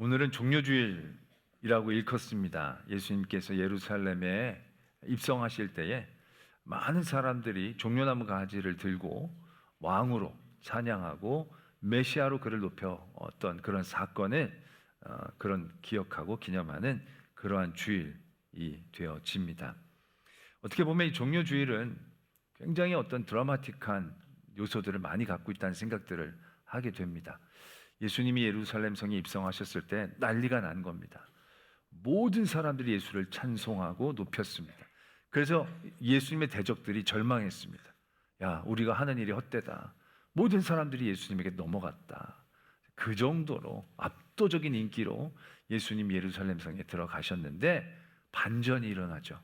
오늘은 종려주일이라고 일컫습니다. 예수님께서 예루살렘에 입성하실 때에 많은 사람들이 종려나무 가지를 들고 왕으로 찬양하고 메시아로 그를 높였던 그런 사건을 그런 기억하고 기념하는 그러한 주일이 되어집니다. 어떻게 보면 이 종려주일은 굉장히 어떤 드라마틱한 요소들을 많이 갖고 있다는 생각들을 하게 됩니다. 예수님이 예루살렘 성에 입성하셨을 때 난리가 난 겁니다. 모든 사람들이 예수를 찬송하고 높였습니다. 그래서 예수님의 대적들이 절망했습니다. 야, 우리가 하는 일이 헛되다. 모든 사람들이 예수님에게 넘어갔다. 그 정도로 압도적인 인기로 예수님 예루살렘 성에 들어가셨는데 반전이 일어나죠.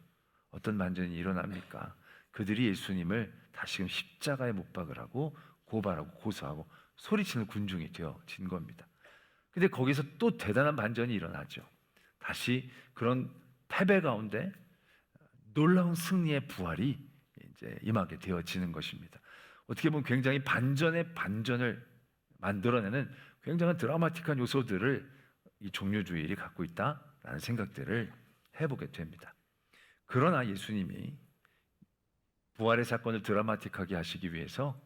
어떤 반전이 일어납니까? 그들이 예수님을 다시금 십자가에 못 박으라고 고발하고 고소하고 소리치는 군중이 되어진 겁니다. 근데 거기서 또 대단한 반전이 일어나죠. 다시 그런 패배 가운데 놀라운 승리의 부활이 이제 임하게 되어지는 것입니다. 어떻게 보면 굉장히 반전의 반전을 만들어내는 굉장한 드라마틱한 요소들을 이 종려주일이 갖고 있다라는 생각들을 해보게 됩니다. 그러나 예수님이 부활의 사건을 드라마틱하게 하시기 위해서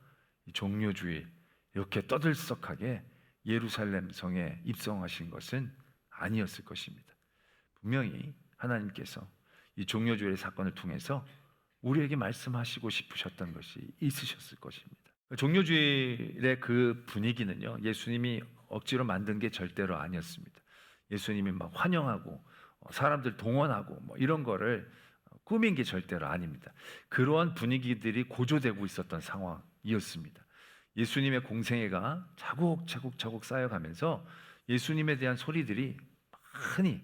이 종려주일 이렇게 떠들썩하게 예루살렘 성에 입성하신 것은 아니었을 것입니다. 분명히 하나님께서 이 종려주일의 사건을 통해서 우리에게 말씀하시고 싶으셨던 것이 있으셨을 것입니다. 종려주일의 그 분위기는요, 예수님이 억지로 만든 게 절대로 아니었습니다. 예수님이 막 환영하고 사람들 동원하고 뭐 이런 거를 꾸민 게 절대로 아닙니다. 그러한 분위기들이 고조되고 있었던 상황이었습니다. 예수님의 공생애가 차곡차곡 쌓여가면서 예수님에 대한 소리들이 많이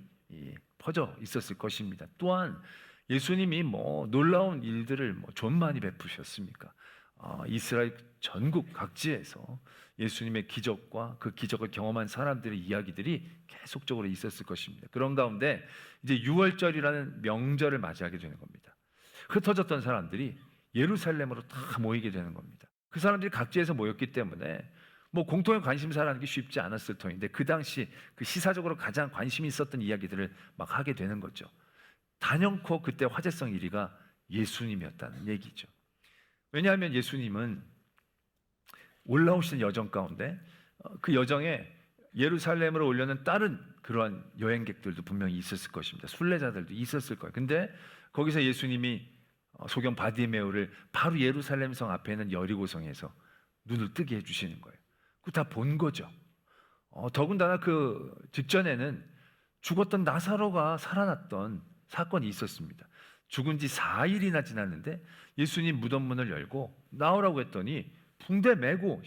퍼져 있었을 것입니다. 또한 예수님이 뭐 놀라운 일들을 좀 많이 베푸셨습니까? 이스라엘 전국 각지에서 예수님의 기적과 그 기적을 경험한 사람들의 이야기들이 계속적으로 있었을 것입니다. 그런 가운데 이제 유월절이라는 명절을 맞이하게 되는 겁니다. 흩어졌던 사람들이 예루살렘으로 다 모이게 되는 겁니다. 그 사람들이 각지에서 모였기 때문에 뭐 공통의 관심사라는 게 쉽지 않았을 터인데 그 당시 그 시사적으로 가장 관심이 있었던 이야기들을 막 하게 되는 거죠. 단연코 그때 화제성 1위가 예수님이었다는 얘기죠. 왜냐하면 예수님은 올라오신 여정 가운데 그 여정에 예루살렘으로 오려는 다른 그러한 여행객들도 분명히 있었을 것입니다. 순례자들도 있었을 거예요. 근데 거기서 예수님이 소경 바디메오를 바로 예루살렘 성 앞에 있는 여리고성에서 눈을 뜨게 해주시는 거예요. 그거 다 본 거죠. 더군다나 그 직전에는 죽었던 나사로가 살아났던 사건이 있었습니다. 죽은 지 4일이나 지났는데 예수님 무덤 문을 열고 나오라고 했더니 붕대 메고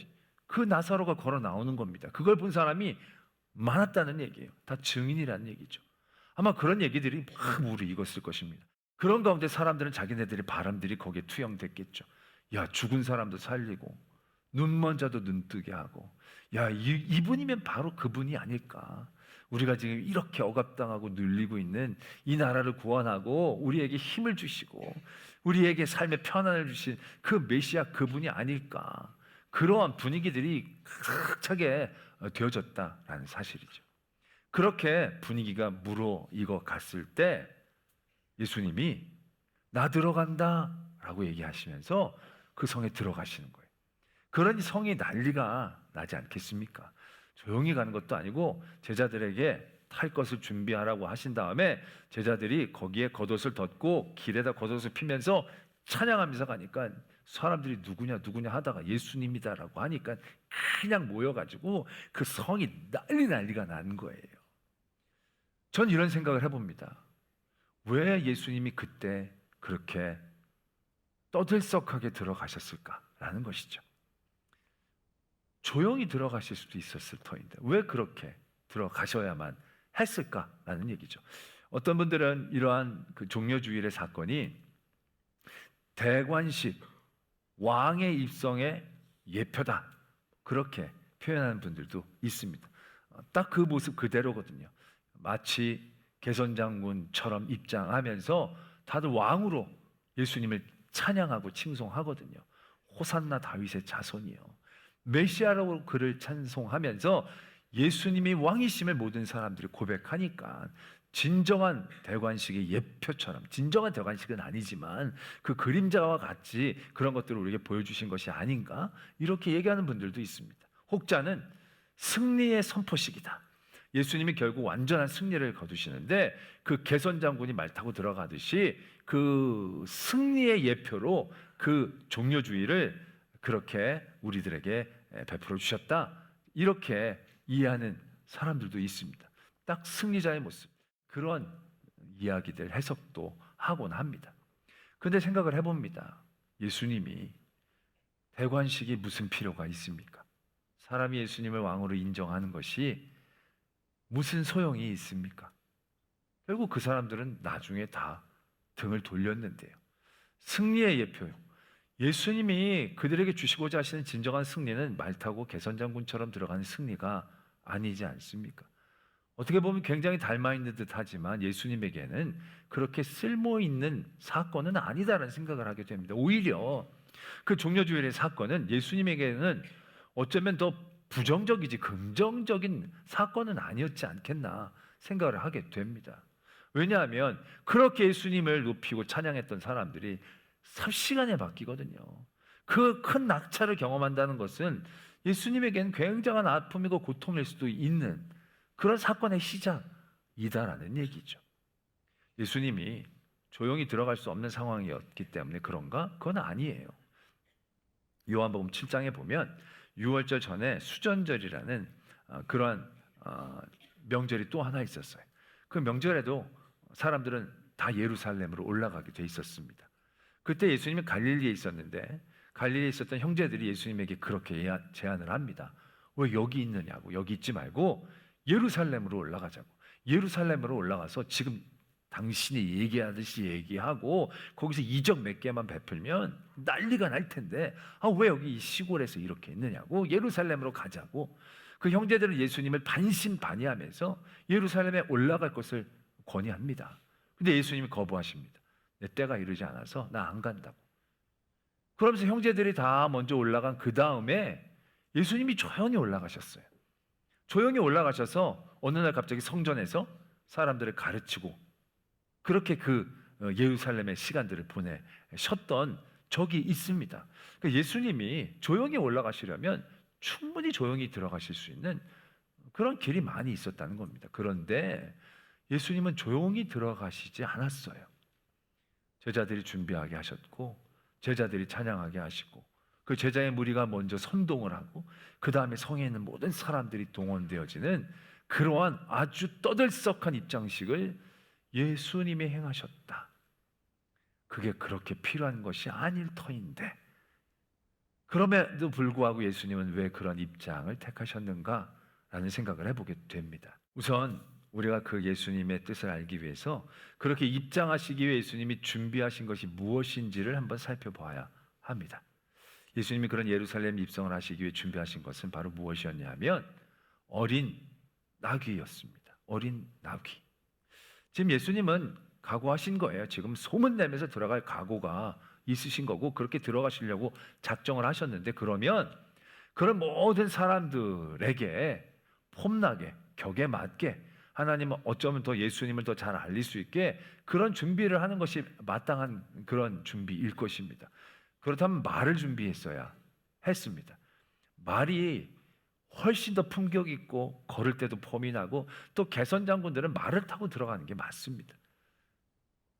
그 나사로가 걸어 나오는 겁니다. 그걸 본 사람이 많았다는 얘기예요. 다 증인이라는 얘기죠. 아마 그런 얘기들이 막 무르익었을 것입니다. 그런 가운데 사람들은 자기네들의 바람들이 거기에 투영됐겠죠. 야, 죽은 사람도 살리고 눈먼 자도 눈뜨게 하고, 야, 이분이면 바로 그분이 아닐까. 우리가 지금 이렇게 억압당하고 눌리고 있는 이 나라를 구원하고 우리에게 힘을 주시고 우리에게 삶의 편안을 주신 그 메시아 그분이 아닐까. 그러한 분위기들이 가득차게 되어졌다라는 사실이죠. 그렇게 분위기가 무르익어 갔을 때 예수님이 나 들어간다 라고 얘기하시면서 그 성에 들어가시는 거예요. 그러니 성이 난리가 나지 않겠습니까? 조용히 가는 것도 아니고 제자들에게 탈 것을 준비하라고 하신 다음에 제자들이 거기에 겉옷을 덮고 길에다 겉옷을 피면서 찬양하면서 가니까 사람들이 누구냐 하다가 예수님이다라고 하니까 그냥 모여가지고 그 성이 난리가 난 거예요. 전 이런 생각을 해봅니다. 왜 예수님이 그때 그렇게 떠들썩하게 들어가셨을까라는 것이죠. 조용히 들어가실 수도 있었을 터인데 왜 그렇게 들어가셔야만 했을까라는 얘기죠. 어떤 분들은 이러한 그 종려주일의 사건이 대관식 왕의 입성의 예표다 그렇게 표현하는 분들도 있습니다. 딱 그 모습 그대로거든요. 마치 개선장군처럼 입장하면서 다들 왕으로 예수님을 찬양하고 칭송하거든요. 호산나 다윗의 자손이요. 메시아라고 그를 찬송하면서 예수님이 왕이심을 모든 사람들이 고백하니까 진정한 대관식의 예표처럼, 진정한 대관식은 아니지만 그 그림자와 같이 그런 것들을 우리에게 보여주신 것이 아닌가, 이렇게 얘기하는 분들도 있습니다. 혹자는 승리의 선포식이다. 예수님이 결국 완전한 승리를 거두시는데 그 개선 장군이 말 타고 들어가듯이 그 승리의 예표로 그 종려주의를 그렇게 우리들에게 베풀어 주셨다, 이렇게 이해하는 사람들도 있습니다. 딱 승리자의 모습, 그런 이야기들 해석도 하곤 합니다. 그런데 생각을 해봅니다. 예수님이 대관식이 무슨 필요가 있습니까? 사람이 예수님을 왕으로 인정하는 것이 무슨 소용이 있습니까? 결국 그 사람들은 나중에 다 등을 돌렸는데요. 승리의 예표요. 예수님이 그들에게 주시고자 하시는 진정한 승리는 말 타고 개선장군처럼 들어가는 승리가 아니지 않습니까? 어떻게 보면 굉장히 닮아 있는 듯하지만 예수님에게는 그렇게 쓸모 있는 사건은 아니다라는 생각을 하게 됩니다. 오히려 그 종려주일의 사건은 예수님에게는 어쩌면 더 부정적이지 긍정적인 사건은 아니었지 않겠나 생각을 하게 됩니다. 왜냐하면 그렇게 예수님을 높이고 찬양했던 사람들이 삽시간에 바뀌거든요. 그 큰 낙차를 경험한다는 것은 예수님에게는 굉장한 아픔이고 고통일 수도 있는 그런 사건의 시작이다라는 얘기죠. 예수님이 조용히 들어갈 수 없는 상황이었기 때문에 그런가? 그건 아니에요. 요한복음 7장에 보면 유월절 전에 수전절이라는 그러한 명절이 또 하나 있었어요. 그 명절에도 사람들은 다 예루살렘으로 올라가게 돼 있었습니다. 그때 예수님이 갈릴리에 있었는데 갈릴리에 있었던 형제들이 예수님에게 그렇게 제안을 합니다. 왜 여기 있느냐고, 여기 있지 말고 예루살렘으로 올라가자고. 예루살렘으로 올라가서 지금 당신이 얘기하듯이 얘기하고 거기서 이적 몇 개만 베풀면 난리가 날 텐데 왜 여기 이 시골에서 이렇게 있느냐고, 예루살렘으로 가자고. 그 형제들은 예수님을 반신반의하면서 예루살렘에 올라갈 것을 권유합니다. 근데 예수님이 거부하십니다. 내 때가 이르지 않아서 나 안 간다고. 그러면서 형제들이 다 먼저 올라간 그 다음에 예수님이 조용히 올라가셨어요. 조용히 올라가셔서 어느 날 갑자기 성전에서 사람들을 가르치고 그렇게 그 예루살렘의 시간들을 보내셨던 적이 있습니다. 그러니까 예수님이 조용히 올라가시려면 충분히 조용히 들어가실 수 있는 그런 길이 많이 있었다는 겁니다. 그런데 예수님은 조용히 들어가시지 않았어요. 제자들이 준비하게 하셨고 제자들이 찬양하게 하시고 그 제자의 무리가 먼저 선동을 하고 그 다음에 성에 있는 모든 사람들이 동원되어지는 그러한 아주 떠들썩한 입장식을 예수님이 행하셨다. 그게 그렇게 필요한 것이 아닐 터인데 그럼에도 불구하고 예수님은 왜 그런 입장을 택하셨는가라는 생각을 해보게 됩니다. 우선 우리가 그 예수님의 뜻을 알기 위해서 그렇게 입장하시기 위해 예수님이 준비하신 것이 무엇인지를 한번 살펴봐야 합니다. 예수님이 그런 예루살렘 입성을 하시기 위해 준비하신 것은 바로 무엇이었냐면 어린 나귀였습니다. 어린 나귀. 지금 예수님은 각오하신 거예요. 지금 소문내면서 들어갈 각오가 있으신 거고 그렇게 들어가시려고 작정을 하셨는데 그러면 그런 모든 사람들에게 폼나게 격에 맞게 하나님은 어쩌면 더 예수님을 더 잘 알릴 수 있게 그런 준비를 하는 것이 마땅한 그런 준비일 것입니다. 그렇다면 말을 준비했어야 했습니다. 말이 훨씬 더 품격 있고 걸을 때도 폼이 나고 또 개선 장군들은 말을 타고 들어가는 게 맞습니다.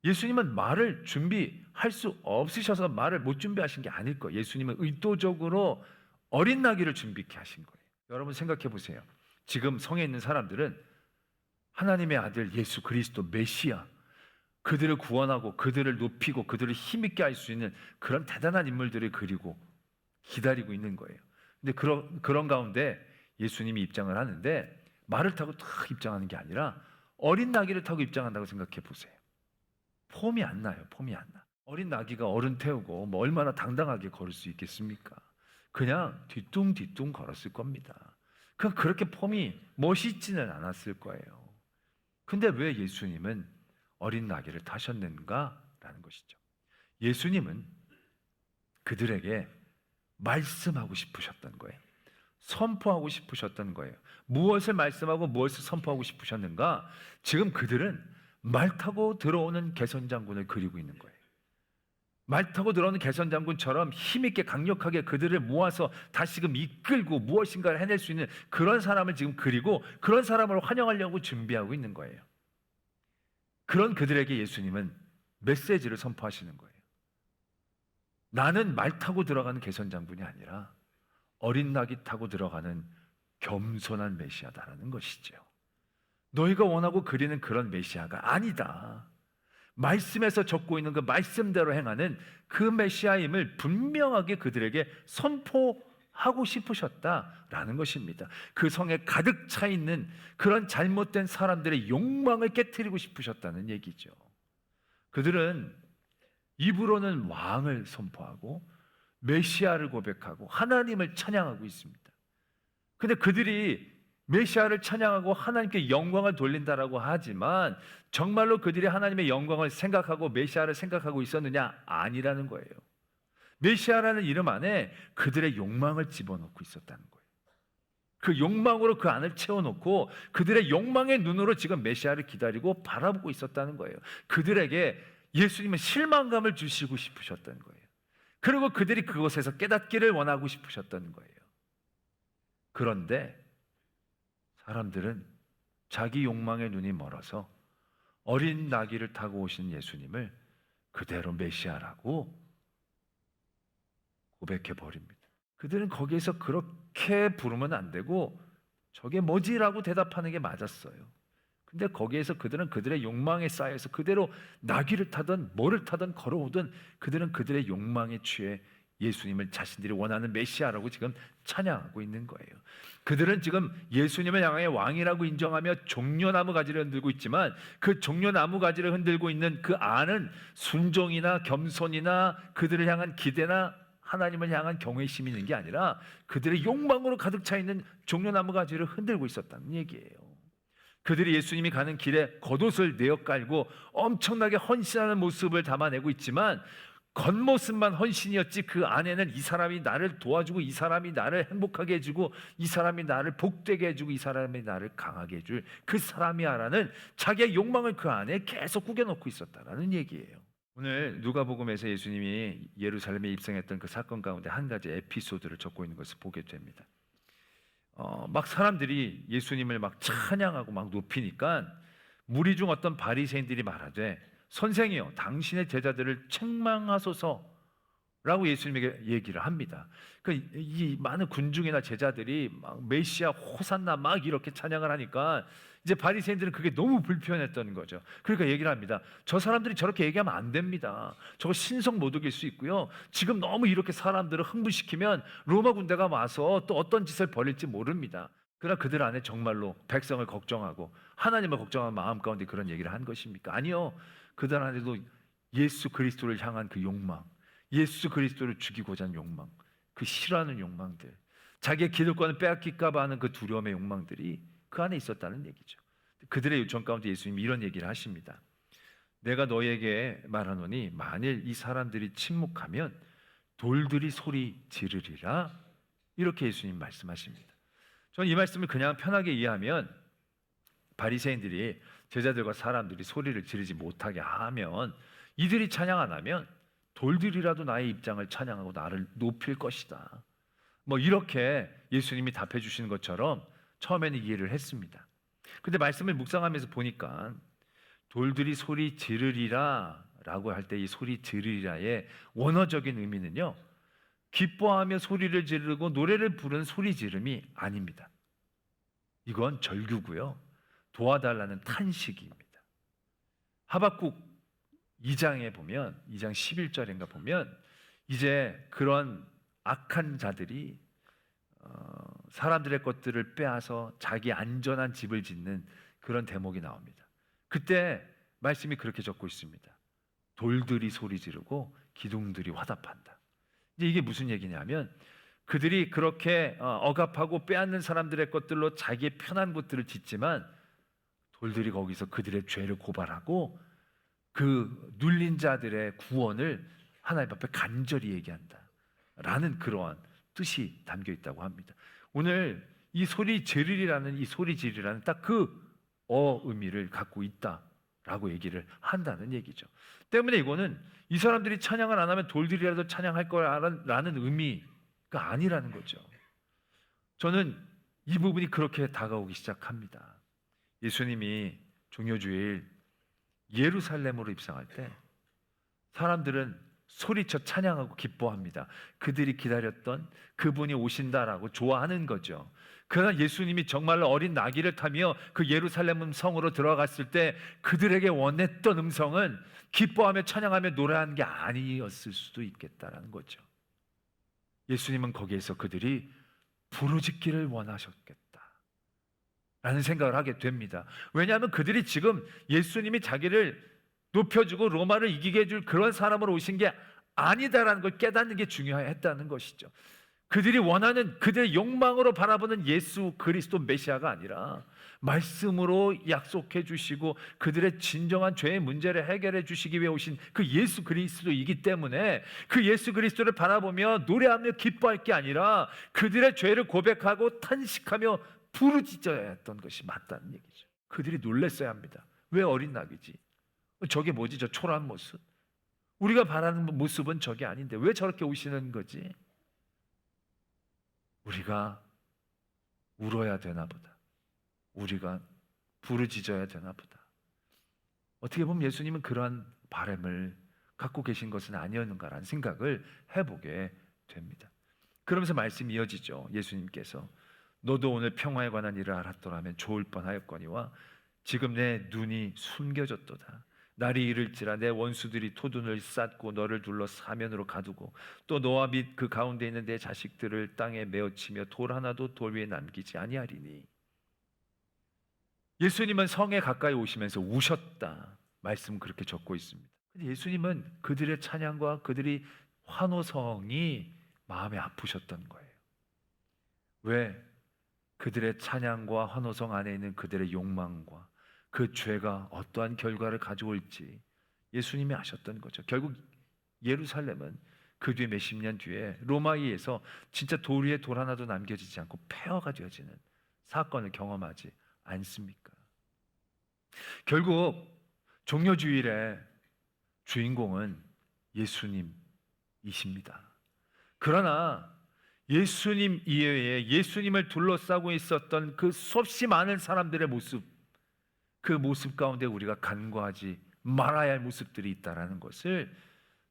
예수님은 말을 준비할 수 없으셔서 말을 못 준비하신 게 아닐 거예요. 예수님은 의도적으로 어린 나귀를 준비케 하신 거예요. 여러분 생각해 보세요. 지금 성에 있는 사람들은 하나님의 아들 예수 그리스도 메시아, 그들을 구원하고 그들을 높이고 그들을 힘있게 할 수 있는 그런 대단한 인물들을 그리고 기다리고 있는 거예요. 근데 그런 가운데 예수님이 입장을 하는데 말을 타고 탁 입장하는 게 아니라 어린 나귀를 타고 입장한다고 생각해 보세요. 폼이 안 나요. 폼이 안 나. 어린 나귀가 어른 태우고 뭐 얼마나 당당하게 걸을 수 있겠습니까? 그냥 뒤뚱뒤뚱 걸었을 겁니다. 그렇게 폼이 멋있지는 않았을 거예요. 근데 왜 예수님은 어린 나귀를 타셨는가라는 것이죠. 예수님은 그들에게 말씀하고 싶으셨던 거예요. 선포하고 싶으셨던 거예요. 무엇을 말씀하고 무엇을 선포하고 싶으셨는가? 지금 그들은 말 타고 들어오는 개선 장군을 그리고 있는 거예요. 말 타고 들어오는 개선 장군처럼 힘있게 강력하게 그들을 모아서 다시금 이끌고 무엇인가를 해낼 수 있는 그런 사람을 지금 그리고 그런 사람을 환영하려고 준비하고 있는 거예요. 그런 그들에게 예수님은 메시지를 선포하시는 거예요. 나는 말 타고 들어가는 개선 장군이 아니라 어린 낙이 타고 들어가는 겸손한 메시아다라는 것이죠. 너희가 원하고 그리는 그런 메시아가 아니다. 말씀에서 적고 있는 그 말씀대로 행하는 그 메시아임을 분명하게 그들에게 선포하고 싶으셨다라는 것입니다. 그 성에 가득 차 있는 그런 잘못된 사람들의 욕망을 깨트리고 싶으셨다는 얘기죠. 그들은 입으로는 왕을 선포하고 메시아를 고백하고 하나님을 찬양하고 있습니다. 근데 그들이 메시아를 찬양하고 하나님께 영광을 돌린다라고 하지만 정말로 그들이 하나님의 영광을 생각하고 메시아를 생각하고 있었느냐? 아니라는 거예요. 메시아라는 이름 안에 그들의 욕망을 집어넣고 있었다는 거예요. 그 욕망으로 그 안을 채워놓고 그들의 욕망의 눈으로 지금 메시아를 기다리고 바라보고 있었다는 거예요. 그들에게 예수님은 실망감을 주시고 싶으셨다는 거예요. 그리고 그들이 그곳에서 깨닫기를 원하고 싶으셨다는 거예요. 그런데 사람들은 자기 욕망의 눈이 멀어서 어린 나귀를 타고 오신 예수님을 그대로 메시아라고 고백해 버립니다. 그들은 거기에서 그렇게 부르면 안 되고 저게 뭐지라고 대답하는 게 맞았어요. 근데 거기에서 그들은 그들의 욕망에 쌓여서 그대로 나귀를 타든 뭐를 타든 걸어오든 그들은 그들의 욕망에 취해 예수님을 자신들이 원하는 메시아라고 지금 찬양하고 있는 거예요. 그들은 지금 예수님을 향하여 왕이라고 인정하며 종려나무 가지를 흔들고 있지만 그 종려나무 가지를 흔들고 있는 그 안은 순종이나 겸손이나 그들을 향한 기대나 하나님을 향한 경외심이 있는 게 아니라 그들의 욕망으로 가득 차 있는 종려나무 가지를 흔들고 있었다는 얘기예요. 그들이 예수님이 가는 길에 겉옷을 내어 깔고 엄청나게 헌신하는 모습을 담아내고 있지만 겉모습만 헌신이었지 그 안에는 이 사람이 나를 도와주고 이 사람이 나를 행복하게 해주고 이 사람이 나를 복되게 해주고 이 사람이 나를 강하게 해줄 그 사람이야라는 자기의 욕망을 그 안에 계속 구겨놓고 있었다라는 얘기예요. 오늘 누가복음에서 예수님이 예루살렘에 입성했던 그 사건 가운데 한 가지 에피소드를 적고 있는 것을 보게 됩니다. 막 사람들이 예수님을 막 찬양하고 막 높이니까 무리 중 어떤 바리새인들이 말하되 선생이여 당신의 제자들을 책망하소서라고 예수님에게 얘기를 합니다. 이 많은 군중이나 제자들이 막 메시아 호산나 막 이렇게 찬양을 하니까 이제 바리새인들은 그게 너무 불편했던 거죠. 그러니까 얘기를 합니다. 저 사람들이 저렇게 얘기하면 안 됩니다. 저거 신성 모독일 수 있고요. 지금 너무 이렇게 사람들을 흥분시키면 로마 군대가 와서 또 어떤 짓을 벌일지 모릅니다. 그러나 그들 안에 정말로 백성을 걱정하고 하나님을 걱정하는 마음 가운데 그런 얘기를 한 것입니까? 아니요. 그들 안에도 예수 그리스도를 향한 그 욕망, 예수 그리스도를 죽이고자 하는 욕망, 그 싫어하는 욕망들, 자기의 기득권을 빼앗길까 봐 하는 그 두려움의 욕망들이 그 안에 있었다는 얘기죠. 그들의 요청 가운데 예수님이 이런 얘기를 하십니다. 내가 너에게 말하노니 만일 이 사람들이 침묵하면 돌들이 소리 지르리라. 이렇게 예수님 말씀하십니다. 저는 이 말씀을 그냥 편하게 이해하면 바리새인들이 제자들과 사람들이 소리를 지르지 못하게 하면 이들이 찬양 안 하면 돌들이라도 나의 입장을 찬양하고 나를 높일 것이다. 뭐 이렇게 예수님이 답해 주시는 것처럼 처음에는 이해를 했습니다. 근데 말씀을 묵상하면서 보니까 돌들이 소리 지르리라 라고 할 때 이 소리 지르리라의 원어적인 의미는요, 기뻐하며 소리를 지르고 노래를 부르는 소리 지름이 아닙니다. 이건 절규고요, 도와달라는 탄식입니다. 하박국 2장에 보면 2장 11절인가 보면 이제 그런 악한 자들이 사람들의 것들을 빼앗아 자기 안전한 집을 짓는 그런 대목이 나옵니다. 그때 말씀이 그렇게 적고 있습니다. 돌들이 소리 지르고 기둥들이 화답한다. 이제 이게 무슨 얘기냐면 그들이 그렇게 억압하고 빼앗는 사람들의 것들로 자기의 편한 곳들을 짓지만 돌들이 거기서 그들의 죄를 고발하고 그 눌린 자들의 구원을 하나님 앞에 간절히 얘기한다 라는 그러한 뜻이 담겨 있다고 합니다. 오늘 이 소리 지르리라는 딱 그 의미를 갖고 있다라고 얘기를 한다는 얘기죠. 때문에 이거는 이 사람들이 찬양을 안 하면 돌들이라도 찬양할 거라는 의미가 아니라는 거죠. 저는 이 부분이 그렇게 다가오기 시작합니다. 예수님이 종료주일 예루살렘으로 입성할 때 사람들은 소리쳐 찬양하고 기뻐합니다. 그들이 기다렸던 그분이 오신다라고 좋아하는 거죠. 그러나 예수님이 정말로 어린 나귀를 타며 그 예루살렘 성으로 들어갔을 때 그들에게 원했던 음성은 기뻐하며 찬양하며 노래하는 게 아니었을 수도 있겠다라는 거죠. 예수님은 거기에서 그들이 부르짖기를 원하셨겠다 라는 생각을 하게 됩니다. 왜냐하면 그들이 지금 예수님이 자기를 높여주고 로마를 이기게 해줄 그런 사람으로 오신 게 아니다라는 걸 깨닫는 게 중요했다는 것이죠. 그들이 원하는 그들의 욕망으로 바라보는 예수 그리스도 메시아가 아니라 말씀으로 약속해 주시고 그들의 진정한 죄의 문제를 해결해 주시기 위해 오신 그 예수 그리스도이기 때문에 그 예수 그리스도를 바라보며 노래하며 기뻐할 게 아니라 그들의 죄를 고백하고 탄식하며 부르짖어야 했던 것이 맞다는 얘기죠. 그들이 놀랐어야 합니다. 왜 어린 나귀지? 저게 뭐지? 저 초라한 모습? 우리가 바라는 모습은 저게 아닌데 왜 저렇게 오시는 거지? 우리가 울어야 되나 보다. 우리가 부르짖어야 되나 보다. 어떻게 보면 예수님은 그러한 바람을 갖고 계신 것은 아니었는가라는 생각을 해보게 됩니다. 그러면서 말씀이 이어지죠. 예수님께서 너도 오늘 평화에 관한 일을 알았더라면 좋을 뻔하였거니와 지금 내 눈이 숨겨졌도다. 날이 이를지라 내 원수들이 토둔을 쌓고 너를 둘러 사면으로 가두고 또 너와 및 그 가운데 있는 내 자식들을 땅에 메어치며 돌 하나도 돌 위에 남기지 아니하리니. 예수님은 성에 가까이 오시면서 우셨다. 말씀 그렇게 적고 있습니다. 근데 예수님은 그들의 찬양과 그들이 환호성이 마음에 아프셨던 거예요. 왜? 그들의 찬양과 환호성 안에 있는 그들의 욕망과 그 죄가 어떠한 결과를 가져올지 예수님이 아셨던 거죠. 결국 예루살렘은 그 뒤에 몇십 년 뒤에 로마에 의해서 진짜 돌 위에 돌 하나도 남겨지지 않고 폐허가 되어지는 사건을 경험하지 않습니까? 결국 종려주일의 주인공은 예수님이십니다. 그러나 예수님 이외에 예수님을 둘러싸고 있었던 그 수없이 많은 사람들의 모습, 그 모습 가운데 우리가 간과하지 말아야 할 모습들이 있다라는 것을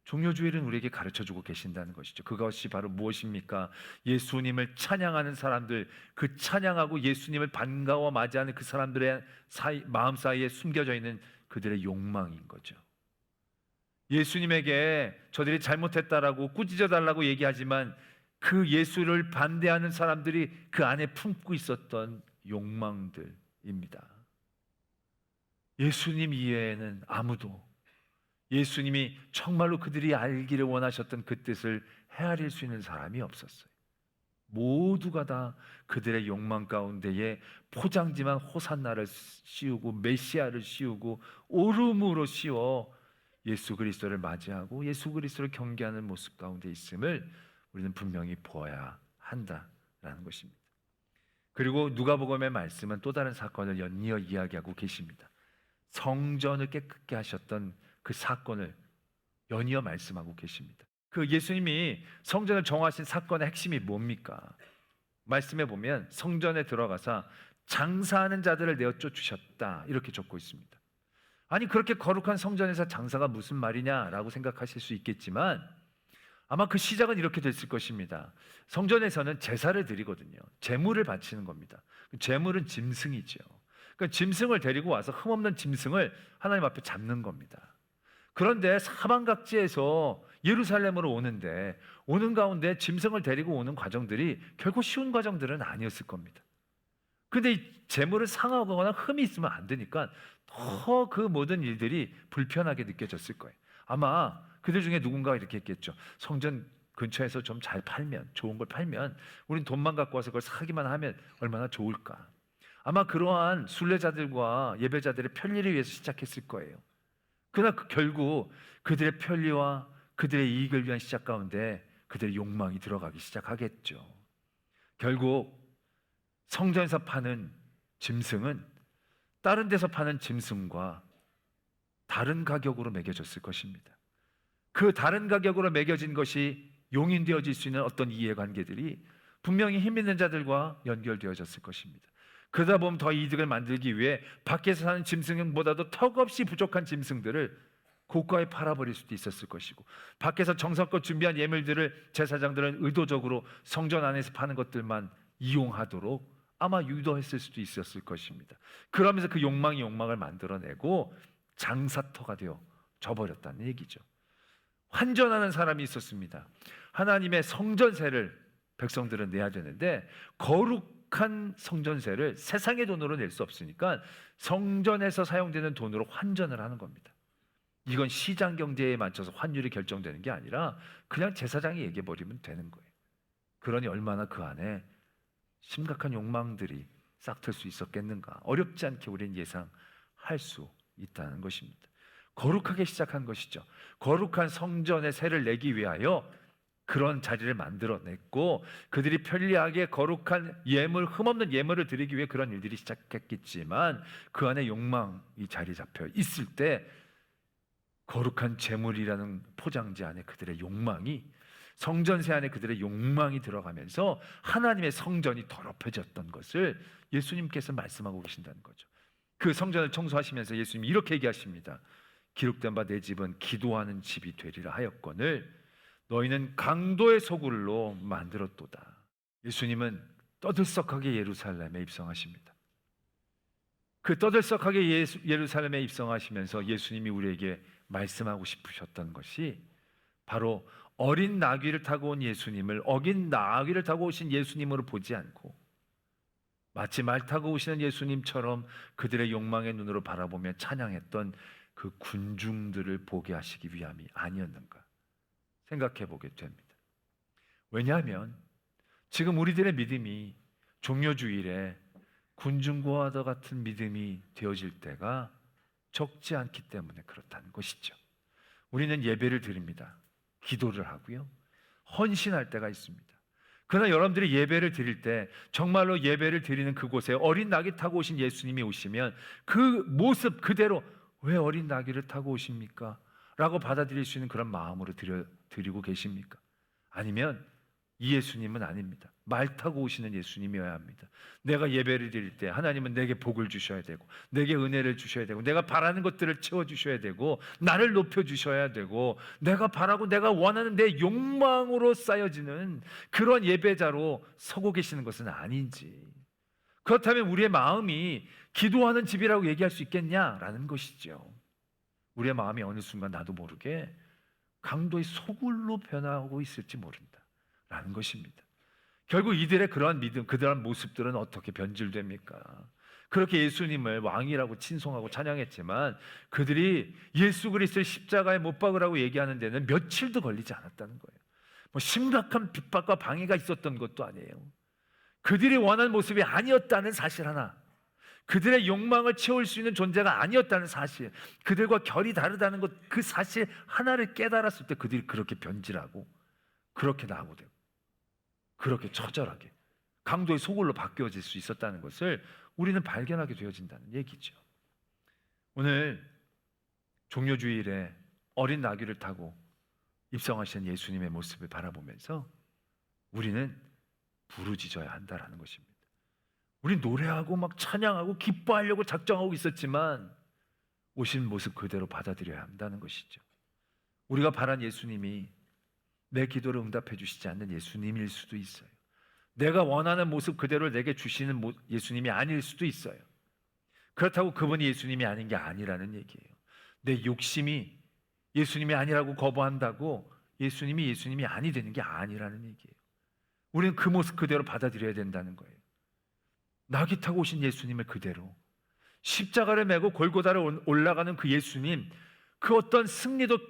종려주일은 우리에게 가르쳐주고 계신다는 것이죠. 그것이 바로 무엇입니까? 예수님을 찬양하는 사람들, 그 찬양하고 예수님을 반가워 맞이하는 그 사람들의 마음 사이에 숨겨져 있는 그들의 욕망인 거죠. 예수님에게 저들이 잘못했다라고 꾸짖어달라고 얘기하지만 그 예수를 반대하는 사람들이 그 안에 품고 있었던 욕망들입니다. 예수님 이외에는 아무도 예수님이 정말로 그들이 알기를 원하셨던 그 뜻을 헤아릴 수 있는 사람이 없었어요. 모두가 다 그들의 욕망 가운데에 포장지만 호산나를 씌우고 메시아를 씌우고 오름으로 씌워 예수 그리스도를 맞이하고 예수 그리스도를 경계하는 모습 가운데 있음을 우리는 분명히 보아야 한다라는 것입니다. 그리고 누가복음의 말씀은 또 다른 사건을 연이어 이야기하고 계십니다. 성전을 깨끗게 하셨던 그 사건을 연이어 말씀하고 계십니다. 그 예수님이 성전을 정하신 사건의 핵심이 뭡니까? 말씀에 보면 성전에 들어가서 장사하는 자들을 내어 쫓으셨다 이렇게 적고 있습니다. 아니 그렇게 거룩한 성전에서 장사가 무슨 말이냐라고 생각하실 수 있겠지만 아마 그 시작은 이렇게 됐을 것입니다. 성전에서는 제사를 드리거든요. 제물을 바치는 겁니다. 제물은 짐승이죠. 그러니까 짐승을 데리고 와서 흠없는 짐승을 하나님 앞에 잡는 겁니다. 그런데 사방각지에서 예루살렘으로 오는 가운데 짐승을 데리고 오는 과정들이 결코 쉬운 과정들은 아니었을 겁니다. 그런데 이 제물을 상하거나 흠이 있으면 안 되니까 더 그 모든 일들이 불편하게 느껴졌을 거예요. 아마 그들 중에 누군가가 이렇게 했겠죠. 성전 근처에서 좀 잘 팔면, 좋은 걸 팔면 우린 돈만 갖고 와서 그걸 사기만 하면 얼마나 좋을까. 아마 그러한 순례자들과 예배자들의 편리를 위해서 시작했을 거예요. 그러나 결국 그들의 편리와 그들의 이익을 위한 시작 가운데 그들의 욕망이 들어가기 시작하겠죠. 결국 성전에서 파는 짐승은 다른 데서 파는 짐승과 다른 가격으로 매겨졌을 것입니다. 그 다른 가격으로 매겨진 것이 용인되어질 수 있는 어떤 이해관계들이 분명히 힘 있는 자들과 연결되어졌을 것입니다. 그러다 보면 더 이득을 만들기 위해 밖에서 사는 짐승보다도 턱없이 부족한 짐승들을 고가에 팔아버릴 수도 있었을 것이고, 밖에서 정성껏 준비한 예물들을 제사장들은 의도적으로 성전 안에서 파는 것들만 이용하도록 아마 유도했을 수도 있었을 것입니다. 그러면서 그 욕망이 욕망을 만들어내고 장사터가 되어 져버렸다는 얘기죠. 환전하는 사람이 있었습니다. 하나님의 성전세를 백성들은 내야 되는데 거룩한 성전세를 세상의 돈으로 낼 수 없으니까 성전에서 사용되는 돈으로 환전을 하는 겁니다. 이건 시장 경제에 맞춰서 환율이 결정되는 게 아니라 그냥 제사장이 얘기해 버리면 되는 거예요. 그러니 얼마나 그 안에 심각한 욕망들이 싹틀 수 있었겠는가. 어렵지 않게 우리는 예상할 수 있다는 것입니다. 거룩하게 시작한 것이죠. 거룩한 성전의 세를 내기 위하여 그런 자리를 만들어냈고, 그들이 편리하게 거룩한 예물, 흠없는 예물을 드리기 위해 그런 일들이 시작했겠지만, 그 안에 욕망이 자리 잡혀 있을 때 거룩한 제물이라는 포장지 안에 그들의 욕망이, 성전세 안에 그들의 욕망이 들어가면서 하나님의 성전이 더럽혀졌던 것을 예수님께서 말씀하고 계신다는 거죠. 그 성전을 청소하시면서 예수님이 이렇게 얘기하십니다. 기록된 바 내 집은 기도하는 집이 되리라 하였거늘 너희는 강도의 소굴로 만들었도다. 예수님은 떠들썩하게 예루살렘에 입성하십니다. 그 떠들썩하게 예루살렘에 입성하시면서 예수님이 우리에게 말씀하고 싶으셨던 것이 바로 어린 나귀를 타고 온 예수님을 어긴 나귀를 타고 오신 예수님으로 보지 않고 마치 말 타고 오시는 예수님처럼 그들의 욕망의 눈으로 바라보며 찬양했던 그 군중들을 보게 하시기 위함이 아니었는가 생각해 보게 됩니다. 왜냐하면 지금 우리들의 믿음이 종려주일에 군중과 같은 믿음이 되어질 때가 적지 않기 때문에 그렇다는 것이죠. 우리는 예배를 드립니다. 기도를 하고요. 헌신할 때가 있습니다. 그러나 여러분들이 예배를 드릴 때 정말로 예배를 드리는 그곳에 어린 나귀 타고 오신 예수님이 오시면 그 모습 그대로 왜 어린 나귀를 타고 오십니까? 라고 받아들일 수 있는 그런 마음으로 드리고 계십니까? 아니면 이 예수님은 아닙니다. 말 타고 오시는 예수님이어야 합니다. 내가 예배를 드릴 때 하나님은 내게 복을 주셔야 되고 내게 은혜를 주셔야 되고 내가 바라는 것들을 채워주셔야 되고 나를 높여주셔야 되고 내가 바라고 내가 원하는 내 욕망으로 쌓여지는 그런 예배자로 서고 계시는 것은 아닌지, 그렇다면 우리의 마음이 기도하는 집이라고 얘기할 수 있겠냐라는 것이죠. 우리의 마음이 어느 순간 나도 모르게 강도의 소굴로 변하고 있을지 모른다라는 것입니다. 결국 이들의 그러한 믿음, 그러한 모습들은 어떻게 변질됩니까? 그렇게 예수님을 왕이라고 칭송하고 찬양했지만 그들이 예수 그리스도를 십자가에 못 박으라고 얘기하는 데는 며칠도 걸리지 않았다는 거예요. 뭐 심각한 핍박과 방해가 있었던 것도 아니에요. 그들이 원하는 모습이 아니었다는 사실 하나, 그들의 욕망을 채울 수 있는 존재가 아니었다는 사실, 그들과 결이 다르다는 것, 그 사실 하나를 깨달았을 때 그들이 그렇게 변질하고 그렇게 나오고 되고 그렇게 처절하게 강도의 소굴로 바뀌어질 수 있었다는 것을 우리는 발견하게 되어진다는 얘기죠. 오늘 종려주일에 어린 나귀를 타고 입성하신 예수님의 모습을 바라보면서 우리는 부르짖어야 한다라는 것입니다. 우리 노래하고 막 찬양하고 기뻐하려고 작정하고 있었지만 오신 모습 그대로 받아들여야 한다는 것이죠. 우리가 바란 예수님이 내 기도를 응답해 주시지 않는 예수님일 수도 있어요. 내가 원하는 모습 그대로 내게 주시는 예수님이 아닐 수도 있어요. 그렇다고 그분이 예수님이 아닌 게 아니라는 얘기예요. 내 욕심이 예수님이 아니라고 거부한다고 예수님이 아니 되는 게 아니라는 얘기예요. 우리는 그 모습 그대로 받아들여야 된다는 거예요. 나귀 타고 오신 예수님을 그대로, 십자가를 메고 골고다를 올라가는 그 예수님, 그 어떤 승리도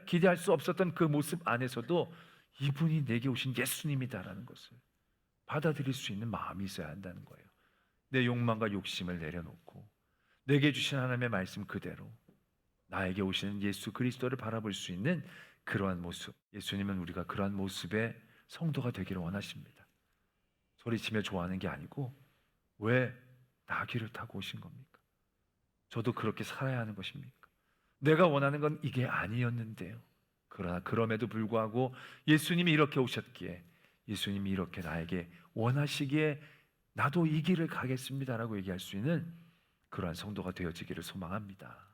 기대할 수 없었던 그 모습 안에서도 이분이 내게 오신 예수님이다라는 것을 받아들일 수 있는 마음이 있어야 한다는 거예요. 내 욕망과 욕심을 내려놓고 내게 주신 하나님의 말씀 그대로 나에게 오시는 예수 그리스도를 바라볼 수 있는 그러한 모습, 예수님은 우리가 그러한 모습의 성도가 되기를 원하십니다. 소리치며 좋아하는 게 아니고 왜 나귀를 타고 오신 겁니까? 저도 그렇게 살아야 하는 것입니까? 내가 원하는 건 이게 아니었는데요. 그러나 그럼에도 불구하고 예수님이 이렇게 오셨기에, 예수님이 이렇게 나에게 원하시기에 나도 이 길을 가겠습니다라고 얘기할 수 있는 그러한 성도가 되어지기를 소망합니다.